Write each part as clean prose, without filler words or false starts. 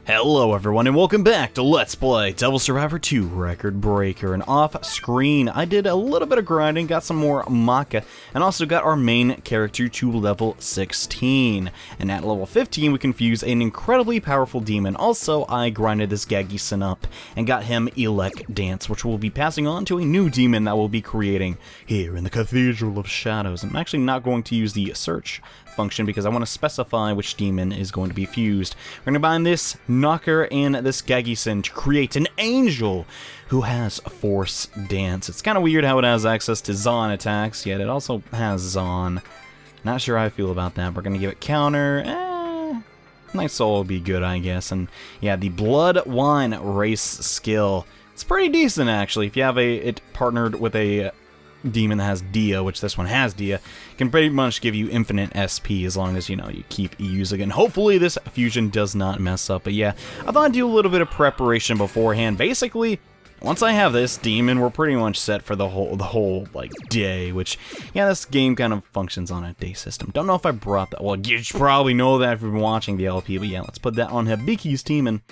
Hello everyone and welcome back to Let's Play Devil Survivor 2 Record Breaker. And off screen I did a little bit of grinding, got some more Maka, and also got our main character to level 16. And at level 15 we can fuse an incredibly powerful demon. Also I grinded this Gagison up and got him Elec Dance, which we'll be passing on to a new demon that we'll be creating here in the Cathedral of Shadows. I'm actually not going to use the search function because I want to specify which demon is going to be fused. We're going to bind this Knocker and this Gagison to create an angel who has Force Dance. It's kind of weird how it has access to Zon attacks, yet it also has Zon. Not sure how I feel about that. We're going to give it counter. Night Soul will be good, I guess. And yeah, the Blood Wine race skill. It's pretty decent, actually. If you have it partnered with a demon that has Dia, which this one has Dia, can pretty much give you infinite SP as long as, you know, you keep using it. And hopefully this fusion does not mess up. But yeah, I thought I'd do a little bit of preparation beforehand. Basically, once I have this demon, we're pretty much set for the whole like day, which, yeah, this game kind of functions on a day system. Don't know if I brought that. Well, you probably know that if you've been watching the LP, but yeah, let's put that on Hibiki's team. And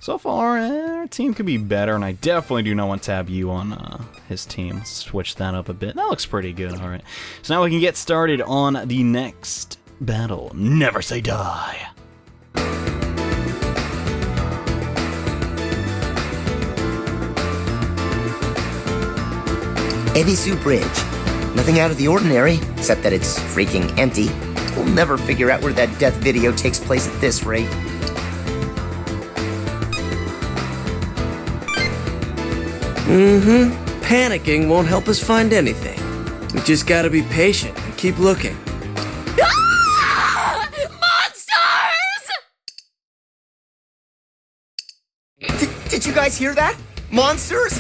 so far, our team could be better, and I definitely do not want Tab U on his team. Let's switch that up a bit. That looks pretty good, alright. So now we can get started on the next battle. Never Say Die. Ebisu Bridge. Nothing out of the ordinary, except that it's freaking empty. We'll never figure out where that death video takes place at this rate. Panicking won't help us find anything. We just gotta be patient and keep looking. Ah! Monsters! Did you guys hear that? Monsters?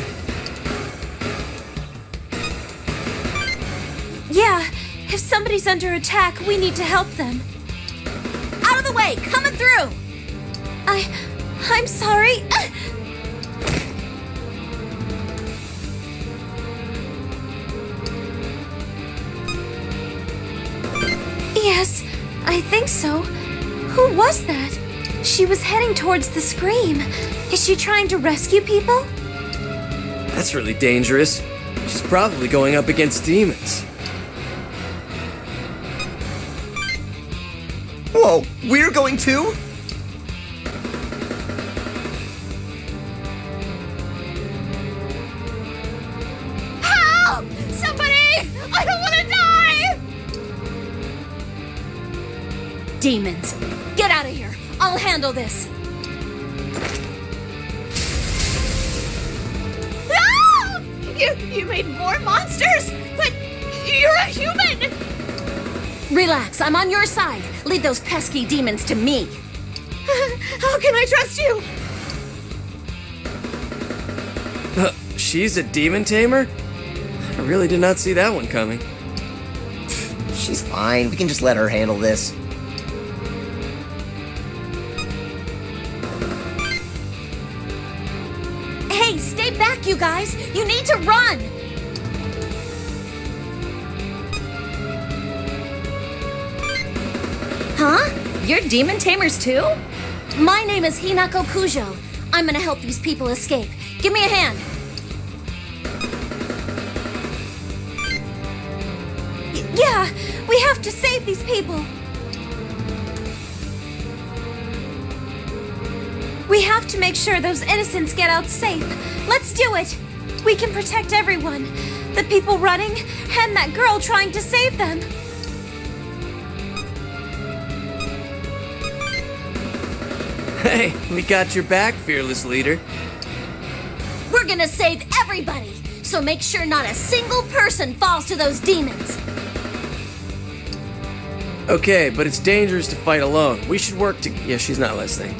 Yeah, if somebody's under attack, we need to help them. Out of the way, coming through! I'm sorry. Yes, I think so. Who was that? She was heading towards the scream. Is she trying to rescue people? That's really dangerous. She's probably going up against demons. Whoa, we're going too? Help! Somebody! I don't want to die! Demons, get out of here. I'll handle this. No! You made more monsters? But you're a human! Relax, I'm on your side. Leave those pesky demons to me. How can I trust you? She's a demon tamer? I really did not see that one coming. She's fine. We can just let her handle this. Hey, stay back, you guys. You need to run. Huh? You're demon tamers too? My name is Hinako Kujo. I'm gonna help these people escape. Give me a hand. Yeah, we have to save these people. We have to make sure those innocents get out safe. Let's do it. We can protect everyone. The people running, and that girl trying to save them. Hey, we got your back, fearless leader. We're gonna save everybody, so make sure not a single person falls to those demons. Okay, but it's dangerous to fight alone. We should work Yeah, she's not listening.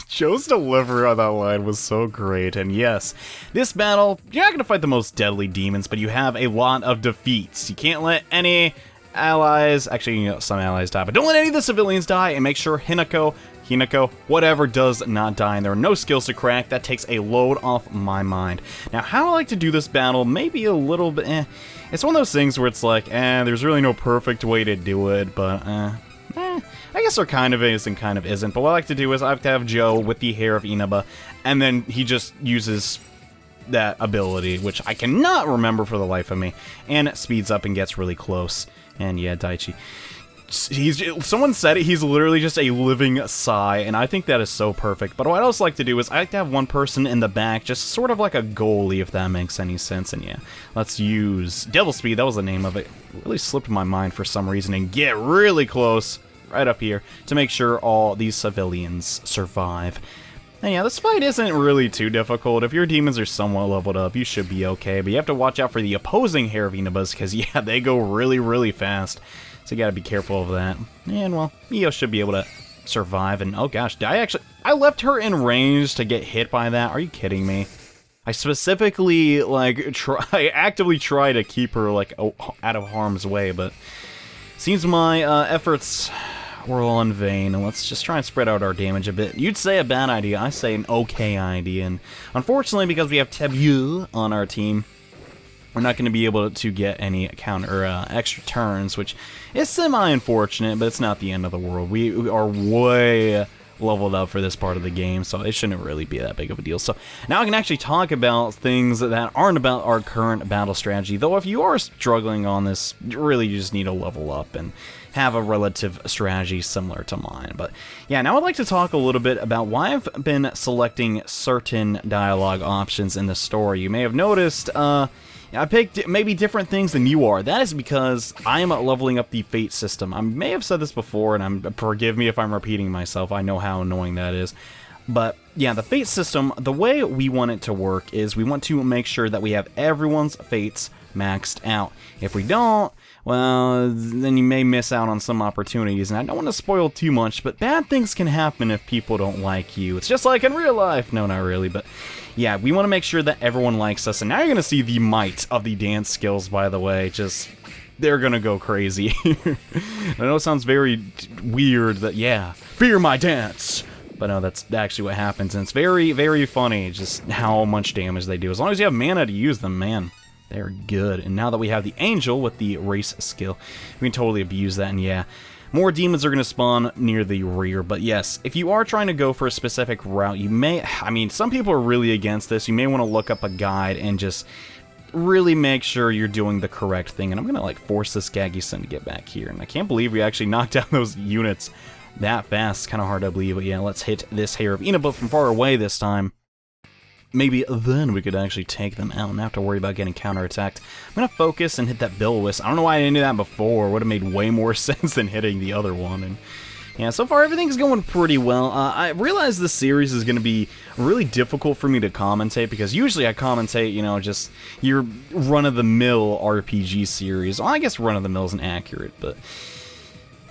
Joe's delivery on that line was so great, and yes, this battle, you're not going to fight the most deadly demons, but you have a lot of defeats. You can't let any allies, actually, you know, some allies die, but don't let any of the civilians die, and make sure Hinako, whatever, does not die, and there are no skills to crack. That takes a load off my mind. Now, how I like to do this battle, maybe a little bit, It's one of those things where it's like, there's really no perfect way to do it, but, I guess there kind of is and kind of isn't, but what I like to do is I like to have Joe with the hair of Inaba, and then he just uses that ability, which I cannot remember for the life of me, and it speeds up and gets really close. And yeah, Daichi. Someone said it, he's literally just a living sigh, and I think that is so perfect. But what I also like to do is I like to have one person in the back, just sort of like a goalie, if that makes any sense. And yeah, let's use Devil Speed, that was the name of it. It really slipped my mind for some reason, and get really close, right up here, to make sure all these civilians survive. And yeah, this fight isn't really too difficult. If your demons are somewhat leveled up, you should be okay. But you have to watch out for the opposing hair of Inabas, because yeah, they go really, really fast. So you gotta be careful of that. And well, Io should be able to survive. And oh gosh, I left her in range to get hit by that? Are you kidding me? I specifically, like, I actively try to keep her, like, out of harm's way, but seems my efforts were all in vain. And let's just try and spread out our damage a bit. You'd say a bad idea, I say an okay idea. And unfortunately, because we have Tebu on our team, we're not going to be able to get any extra turns, which is semi-unfortunate, but it's not the end of the world. We are way leveled up for this part of the game, so it shouldn't really be that big of a deal. So now I can actually talk about things that aren't about our current battle strategy, though if you are struggling on this, really you just need to level up and have a relative strategy similar to mine. But yeah, now I'd like to talk a little bit about why I've been selecting certain dialogue options in the story. You may have noticed, I picked maybe different things than you are. That is because I am leveling up the fate system. I may have said this before, and forgive me if I'm repeating myself. I know how annoying that is. But yeah, the fate system, the way we want it to work is we want to make sure that we have everyone's fates maxed out. If we don't, well, then you may miss out on some opportunities, and I don't want to spoil too much, but bad things can happen if people don't like you. It's just like in real life. No, not really, but yeah, we want to make sure that everyone likes us, and now you're going to see the might of the dance skills, by the way. Just, they're going to go crazy. I know it sounds very weird that, yeah, fear my dance. But no, that's actually what happens, and it's very, very funny just how much damage they do. As long as you have mana to use them, man, they're good. And now that we have the angel with the race skill, we can totally abuse that, and yeah, more demons are going to spawn near the rear. But yes, if you are trying to go for a specific route, you may, I mean, some people are really against this. You may want to look up a guide and just really make sure you're doing the correct thing. And I'm going to, like, force this Gaggy-san to get back here. And I can't believe we actually knocked down those units that fast. It's kind of hard to believe, but yeah, let's hit this hair of Inaba from far away this time. Maybe then we could actually take them out and not have to worry about getting counterattacked. I'm going to focus and hit that Bill-Whisk. I don't know why I didn't do that before. Would have made way more sense than hitting the other one. And yeah, so far everything's going pretty well. I realize this series is going to be really difficult for me to commentate, because usually I commentate, you know, just your run-of-the-mill RPG series. Well, I guess run-of-the-mill isn't accurate, but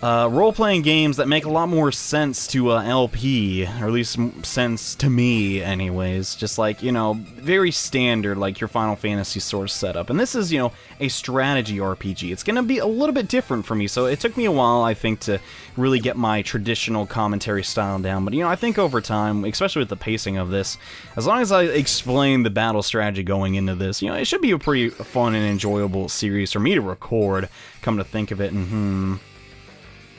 role-playing games that make a lot more sense to LP, or at least sense to me anyways, just like, you know, very standard, like your Final Fantasy sort of setup. And this is, you know, a strategy RPG. It's gonna be a little bit different for me, so it took me a while, I think, to really get my traditional commentary style down. But, you know, I think over time, especially with the pacing of this, as long as I explain the battle strategy going into this, you know, it should be a pretty fun and enjoyable series for me to record, come to think of it. And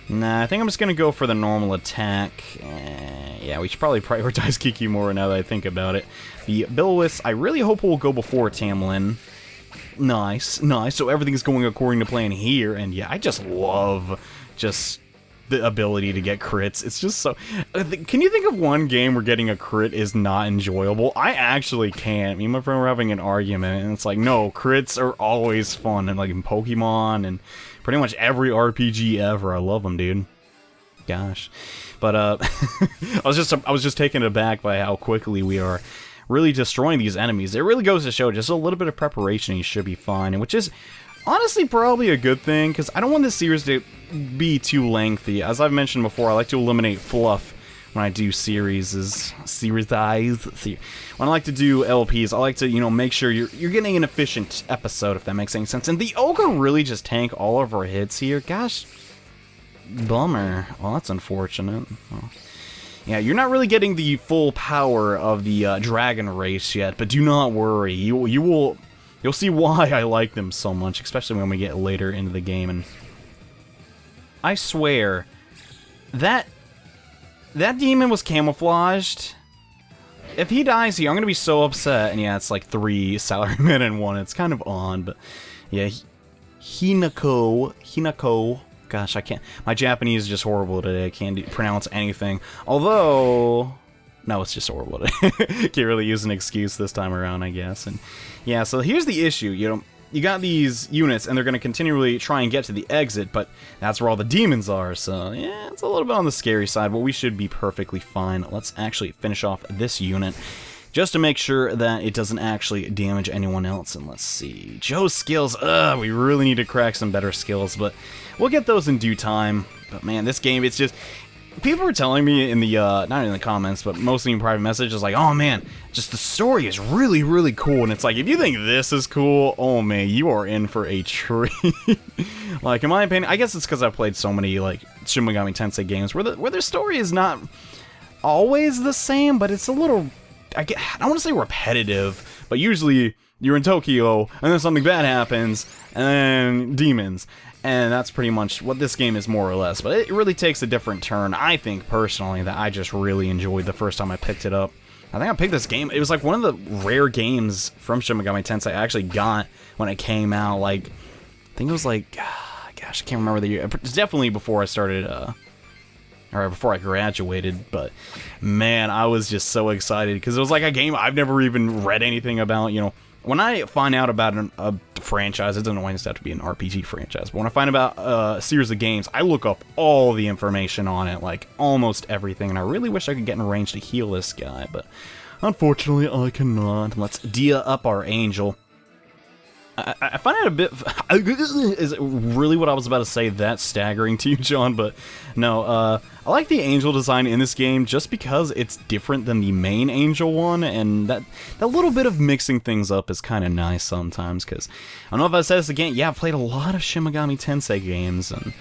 nah, I think I'm just gonna go for the normal attack. Yeah, we should probably prioritize Kikimora now that I think about it. The Bill-Whisk, I really hope will go before Tamlin. Nice, nice. So everything's going according to plan here, and yeah, I just love just the ability to get crits. It's just so... Can you think of one game where getting a crit is not enjoyable? I actually can't. Me and my friend were having an argument, and it's like, no, crits are always fun, and like in Pokemon, and pretty much every RPG ever. I love them, dude. Gosh. But, I was just taken aback by how quickly we are really destroying these enemies. It really goes to show just a little bit of preparation, you should be fine, and which is honestly probably a good thing, because I don't want this series to be too lengthy. As I've mentioned before, I like to eliminate fluff when I do series. When I like to do LPs, I like to, you know, make sure you're getting an efficient episode, if that makes any sense. And the Ogre really just tanked all of our hits here. Gosh, bummer. Well, that's unfortunate. Well, yeah, you're not really getting the full power of the dragon race yet, but do not worry. You'll see why I like them so much, especially when we get later into the game. And I swear, that demon was camouflaged. If he dies here, I'm gonna be so upset. And yeah, it's like 3 salarymen in one. It's kind of odd, but yeah, Hinako. Gosh, I can't. My Japanese is just horrible today. I can't pronounce anything. Although, no, it's just horrible today. Can't really use an excuse this time around, I guess. And yeah, so here's the issue. You got these units, and they're going to continually try and get to the exit, but that's where all the demons are, so yeah, it's a little bit on the scary side, but we should be perfectly fine. Let's actually finish off this unit, just to make sure that it doesn't actually damage anyone else. And let's see, Joe's skills, we really need to crack some better skills, but we'll get those in due time. But man, this game, it's just... People were telling me in the, not in the comments, but mostly in private messages, like, oh man, just the story is really, really cool. And it's like, if you think this is cool, oh man, you are in for a treat. Like, in my opinion, I guess it's because I've played so many, like, Shin Megami Tensei games where the story is not always the same, but it's a little, I don't want to say repetitive, but usually you're in Tokyo, and then something bad happens, and then demons. And that's pretty much what this game is, more or less. But it really takes a different turn, I think, personally, that I just really enjoyed the first time I picked it up. I think I picked this game, it was like one of the rare games from Shin Megami Tensei I actually got when it came out. Like, I think it was like, gosh, I can't remember the year. It's definitely before I started, or before I graduated, but man, I was just so excited, because it was like a game I've never even read anything about, When I find out about a franchise, it doesn't always have to be an RPG franchise, but when I find about a series of games, I look up all the information on it, like almost everything, and I really wish I could get in range to heal this guy, but unfortunately I cannot. Let's dia up our angel. I find it a bit... Is it really what I was about to say that staggering to you, John? But no, I like the angel design in this game just because it's different than the main angel one, and that little bit of mixing things up is kind of nice sometimes, because I don't know if I said this again, yeah, I've played a lot of Shin Megami Tensei games, and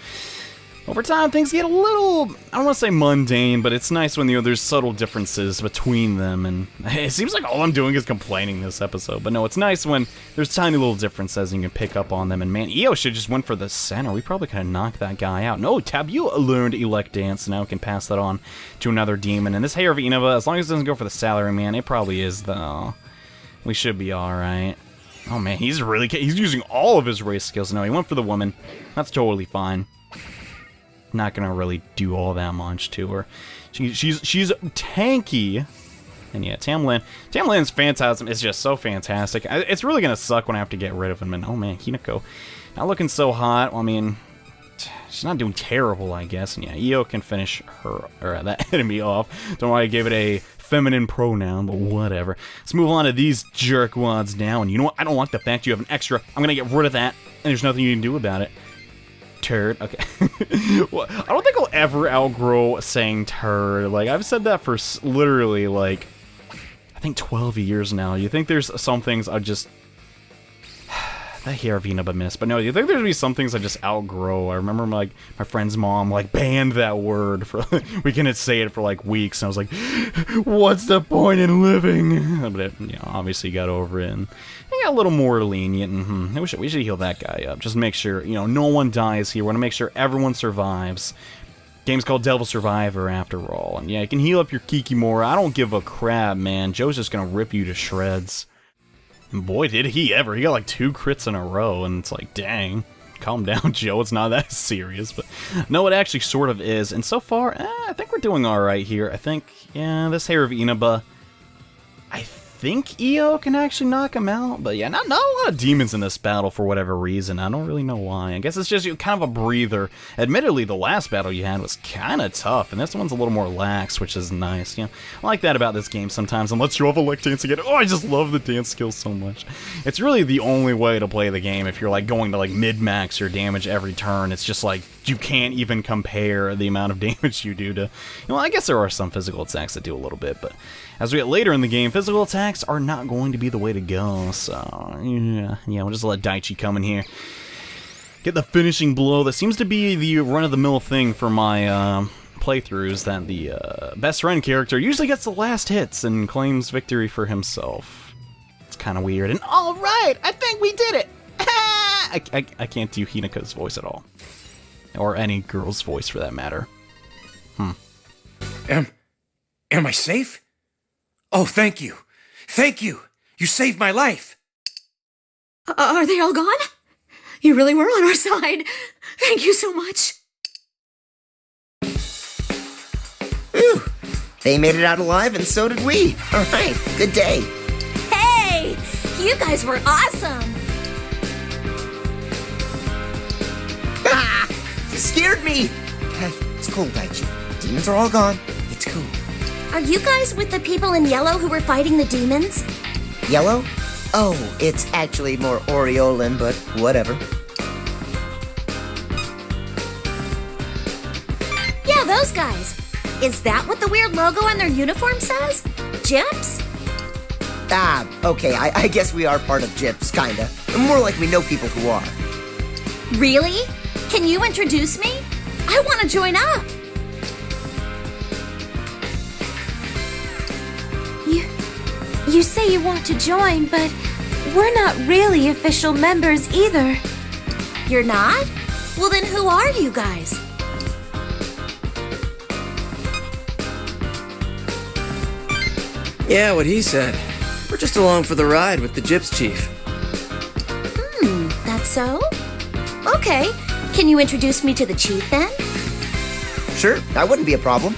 over time things get a little, I don't want to say mundane, but it's nice when there's subtle differences between them, and it seems like all I'm doing is complaining this episode, but no, it's nice when there's tiny little differences and you can pick up on them. And man, Io should just went for the center. We probably could have knocked that guy out. No, Tabu learned Elect Dance, so now we can pass that on to another demon. And this Hair of Inaba, as long as it doesn't go for the salary, man, it probably is though. We should be alright. Oh man, he's using all of his race skills. No, he went for the woman. That's totally fine. Not gonna really do all that much to her. She's tanky. And yeah, Tamlin's phantasm is just so fantastic. It's really gonna suck when I have to get rid of him. And oh man, Hinako, not looking so hot. Well, I mean, she's not doing terrible, I guess. And yeah, Io can finish her or that enemy off. Don't know why I gave it a feminine pronoun, but whatever. Let's move on to these jerkwads now. And you know what? I don't like the fact you have an extra. I'm gonna get rid of that, and there's nothing you can do about it. Turd. Okay. Well, I don't think I'll ever outgrow saying turd. Like, I've said that for literally, like, I think 12 years now. You think there's some things I just... that Hair of Inaba miss. But no, you think there'd be some things I just outgrow. I remember, like, my friend's mom, like, banned that word. For we couldn't say it for, like, weeks. And I was like, what's the point in living? But it, obviously got over it. And I got a little more lenient. We should heal that guy up. Just make sure, no one dies here. We want to make sure everyone survives. Game's called Devil Survivor, after all. And yeah, you can heal up your Kikimora. I don't give a crap, man. Joe's just gonna rip you to shreds. And boy, did he ever. He got like 2 crits in a row, and it's like, dang. Calm down, Joe. It's not that serious. But no, it actually sort of is. And so far, I think we're doing alright here. I think, yeah, this Hair of Inaba, I think Io can actually knock him out, but yeah, not a lot of demons in this battle for whatever reason. I don't really know why. I guess it's just kind of a breather. Admittedly, the last battle you had was kind of tough, and this one's a little more lax, which is nice. I like that about this game sometimes, and lets you have Elect Dance again. Oh, I just love the dance skills so much. It's really the only way to play the game if you're like going to like mid-max your damage every turn. It's just like, you can't even compare the amount of damage you do to... I guess there are some physical attacks that do a little bit, but as we get later in the game, physical attacks are not going to be the way to go, so yeah, we'll just let Daichi come in here. Get the finishing blow. That seems to be the run-of-the-mill thing for my playthroughs, that the best friend character usually gets the last hits and claims victory for himself. It's kind of weird, and alright, I think we did it! I can't do Hinako's voice at all. Or any girl's voice, for that matter. Am I safe? Oh, thank you. Thank you. You saved my life. Are they all gone? You really were on our side. Thank you so much. Whew. They made it out alive, and so did we. All right, good day. Hey! You guys were awesome! Ah! You scared me! Hey, it's cool, Daichi. Demons are all gone. It's cool. Are you guys with the people in yellow who were fighting the demons? Yellow? Oh, it's actually more Oriolan, but whatever. Yeah, those guys. Is that what the weird logo on their uniform says? Gyps? Ah, okay, I guess we are part of Gyps, kinda. More like we know people who are. Really? Can you introduce me? I want to join up. You say you want to join, but we're not really official members either. You're not? Well, then who are you guys? Yeah, what he said. We're just along for the ride with the Gyps Chief. That's so? Okay. Can you introduce me to the chief then? Sure, that wouldn't be a problem.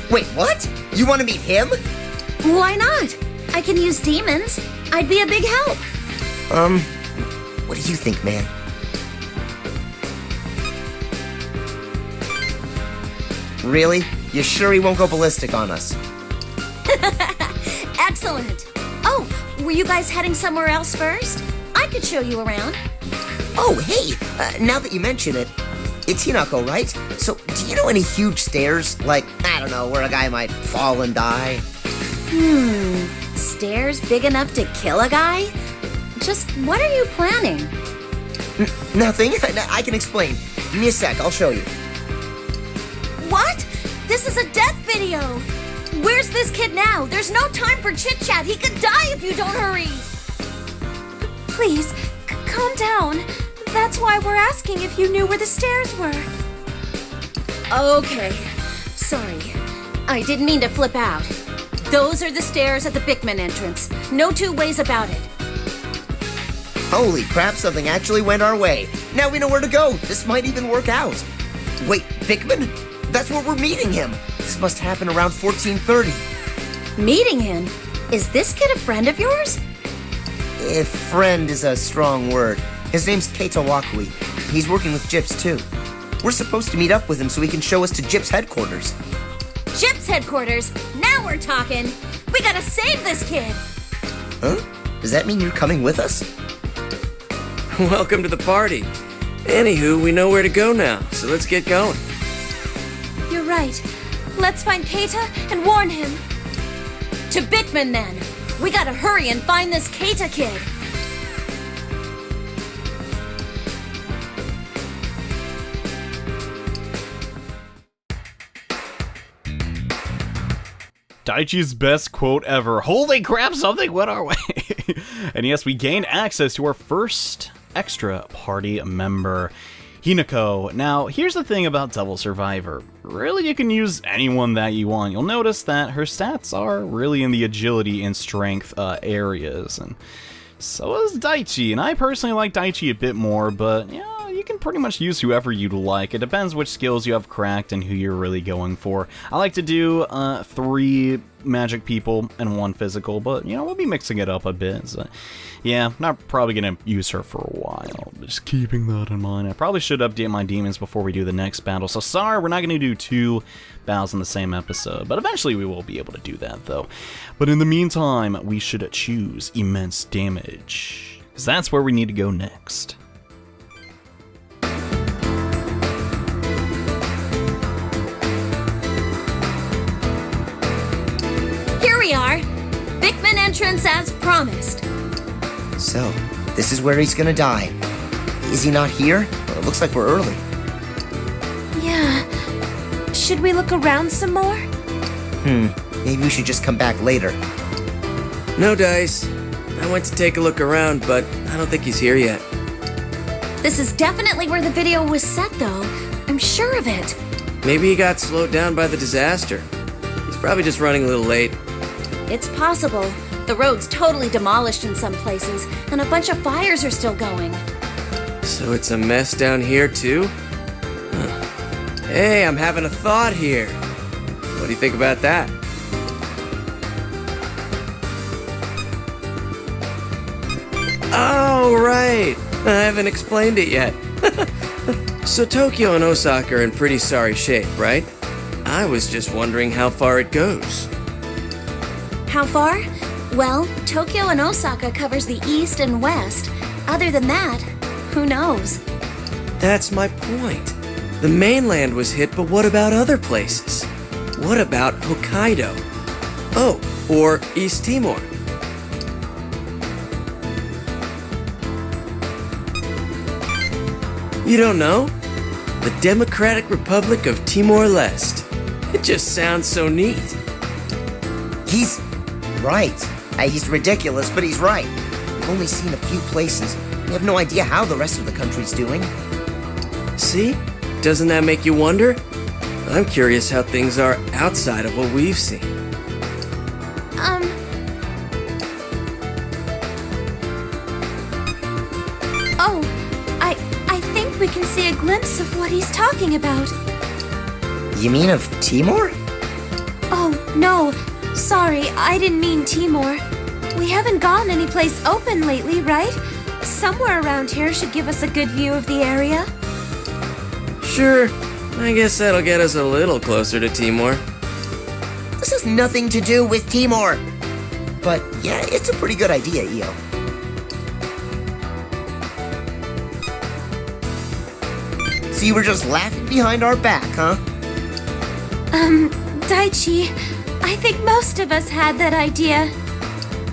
Wait, what? You want to meet him? Why not? I can use demons. I'd be a big help. What do you think, man? Really? You sure he won't go ballistic on us? Excellent. Oh, were you guys heading somewhere else first? I could show you around. Oh, hey, now that you mention it, it's Hinako, right? So, do you know any huge stairs? Like, I don't know, where a guy might fall and die? Stairs big enough to kill a guy? Just what are you planning? Nothing. I can explain. Give me a sec, I'll show you. What? This is a death video. Where's this kid now? There's no time for chit-chat. He could die if you don't hurry. Please, calm down. That's why we're asking if you knew where the stairs were. Okay. Sorry. I didn't mean to flip out. Those are the stairs at the Bickman entrance. No two ways about it. Holy crap, something actually went our way. Now we know where to go. This might even work out. Wait, Bickman? That's where we're meeting him. This must happen around 1430. Meeting him? Is this kid a friend of yours? If friend is a strong word. His name's Keita Wakui. He's working with Gyps, too. We're supposed to meet up with him so he can show us to Gyps headquarters. Gyps headquarters. Now we're talking. We gotta save this kid. Huh? Does that mean you're coming with us? Welcome to the party. Anywho, we know where to go now, so let's get going. You're right. Let's find Keita and warn him. To Bickman, then. We gotta hurry and find this Keita kid. Daichi's best quote ever. Holy crap, something went our way. And yes, we gained access to our first extra party member, Hinako. Now, here's the thing about Devil Survivor. Really, you can use anyone that you want. You'll notice that her stats are really in the agility and strength areas, and so is Daichi. And I personally like Daichi a bit more, but yeah, you can pretty much use whoever you'd like. It depends which skills you have cracked and who you're really going for. I like to do 3 magic people and 1 physical, but you know, we'll be mixing it up a bit. So, yeah, not probably gonna use her for a while, but just keeping that in mind. I probably should update my demons before we do the next battle, so sorry, we're not gonna do 2 battles in the same episode, but eventually we will be able to do that though. But in the meantime, we should choose immense damage, because that's where we need to go next. Here we are. Bickman entrance as promised. So, this is where he's gonna die. Is he not here? Well, it looks like we're early. Yeah. Should we look around some more? Maybe we should just come back later. No dice. I went to take a look around, but I don't think he's here yet. This is definitely where the video was set, though. I'm sure of it. Maybe he got slowed down by the disaster. He's probably just running a little late. It's possible. The road's totally demolished in some places, and a bunch of fires are still going. So it's a mess down here, too? Huh. Hey, I'm having a thought here. What do you think about that? Oh, right. I haven't explained it yet. So Tokyo and Osaka are in pretty sorry shape, right? I was just wondering how far it goes. How far? Well, Tokyo and Osaka covers the east and west. Other than that, who knows? That's my point. The mainland was hit, but what about other places? What about Hokkaido? Oh, or East Timor? You don't know? The Democratic Republic of Timor-Leste. It just sounds so neat. He's right. He's ridiculous, but he's right. We've only seen a few places. We have no idea how the rest of the country's doing. See? Doesn't that make you wonder? I'm curious how things are outside of what we've seen. Oh, I think we can see a glimpse of what he's talking about. You mean of Timor? Oh, no. Sorry, I didn't mean Timor. We haven't gone anyplace open lately, right? Somewhere around here should give us a good view of the area. Sure, I guess that'll get us a little closer to Timor. This has nothing to do with Timor. But yeah, it's a pretty good idea, Io. So you were just laughing behind our back, huh? Daichi, I think most of us had that idea.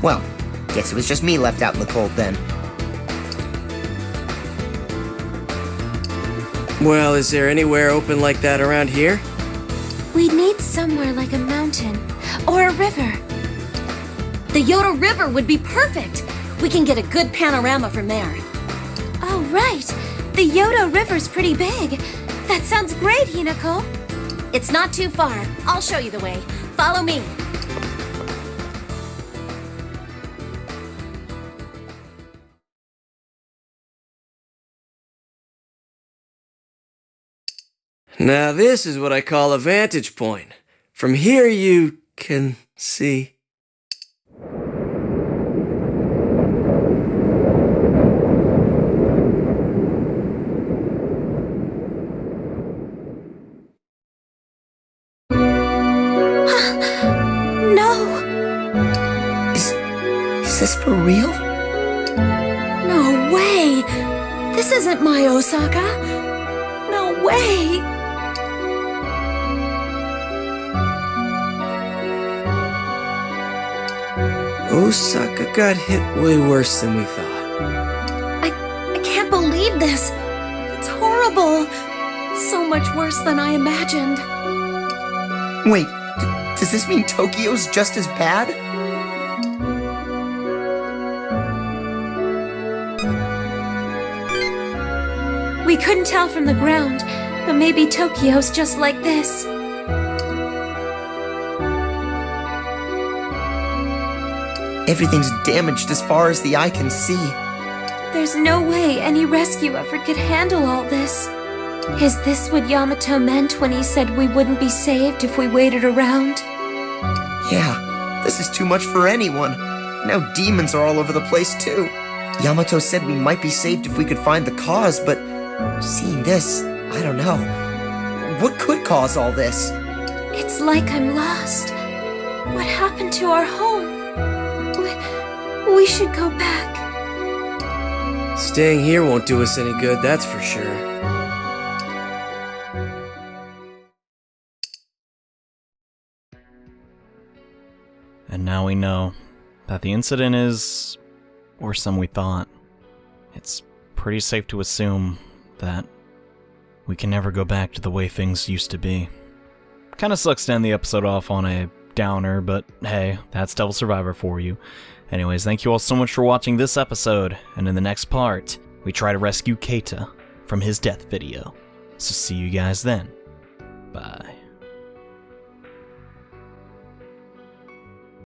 Well, guess it was just me left out in the cold then. Well, is there anywhere open like that around here? We'd need somewhere like a mountain or a river. The Yodo River would be perfect. We can get a good panorama from there. Oh, right. The Yodo River's pretty big. That sounds great, Hinako. It's not too far. I'll show you the way. Follow me. Now this is what I call a vantage point. From here you can see. Is this for real? No way! This isn't my Osaka! No way! Osaka got hit way worse than we thought. I can't believe this! It's horrible! So much worse than I imagined. Wait, does this mean Tokyo's just as bad? We couldn't tell from the ground, but maybe Tokyo's just like this. Everything's damaged as far as the eye can see. There's no way any rescue effort could handle all this. Is this what Yamato meant when he said we wouldn't be saved if we waited around? Yeah, this is too much for anyone. Now demons are all over the place too. Yamato said we might be saved if we could find the cause, but seeing this, I don't know. What could cause all this? It's like I'm lost. What happened to our home? We should go back. Staying here won't do us any good, that's for sure. And now we know that the incident is worse than we thought. It's pretty safe to assume that we can never go back to the way things used to be. Kinda sucks to end the episode off on a downer, but hey, that's Devil Survivor for you. Anyways, thank you all so much for watching this episode, and in the next part, we try to rescue Keita from his death video. So see you guys then. Bye.